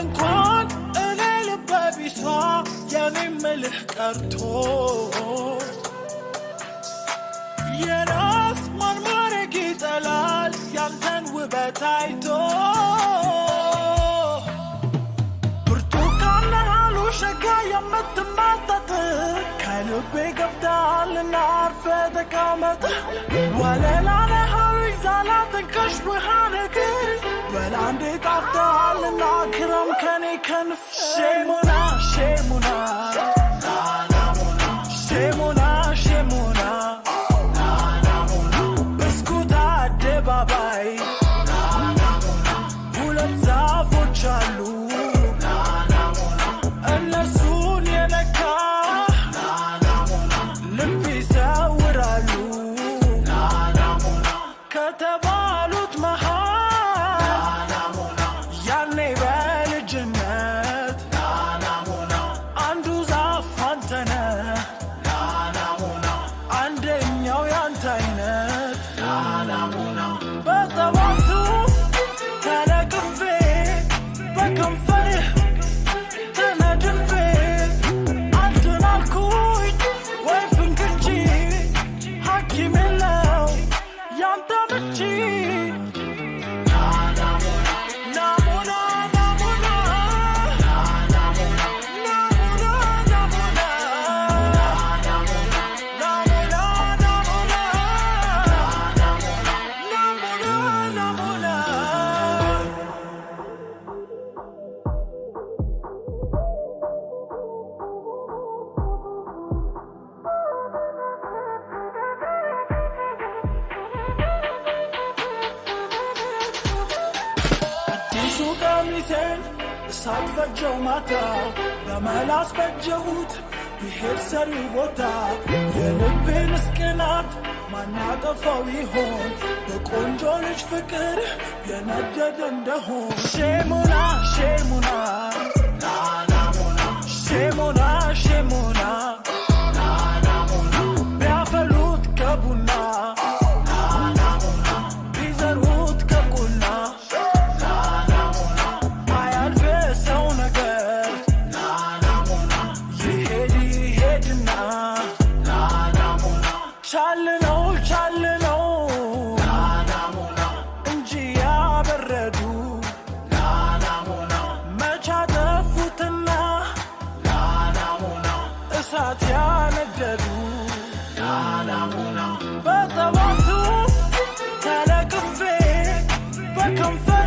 እንኳን እኔ ልበቢሷ የኔምልህ ቀርቶ የራስ ማርማረግ ይጠላል ያንተን ውበት አይቶ ብርቱካን አሉ ሸጋ የምትመጠጥ ከልቤ ገብታልና አርፈ ተቀመጥ ወለላ ነህ ዛላ ተንከሽ ብሃነግር በላንዴ ጣፍታልና ክረም ከኔ ከንፍ ሼሙና ሼሙና ሼሙና ሼሙና ብስኩት አደባባይ ሁለት ዛፎች አሉ እነሱን የነካ ልብ ይሰውራሉ ከተባሉት መሃል ያኔ በልጅነት አንዱ ዛፍ አንተነ አንደኛው ያንተ አይነት በጠባቱ ተለቅፌ በከንፈርህ ተነድፌ አንተን አልኩኝ ወይ ፍንክች ሐኪም የለው ያንተ ምች ቀሚሴን እሳት ፈጀው ማታ በመላስ ፈጀሁት ብሄድ ሰሪ ቦታ የልቤን እስቅናት ማናጠፋው ይሆን በቆንጆ ልጅ ፍቅር የነደደ እንደሆን ሼሙና ሼሙና ሼሙና ሼሙና ቢያፈሉት ከቡና ቢዘሩት ከቁና ቻልነው እንጂ ያበረዱ መቻ ጠፉትና እሳት ያነደዱ በጠባቱ ተለቅፌ በከንፈር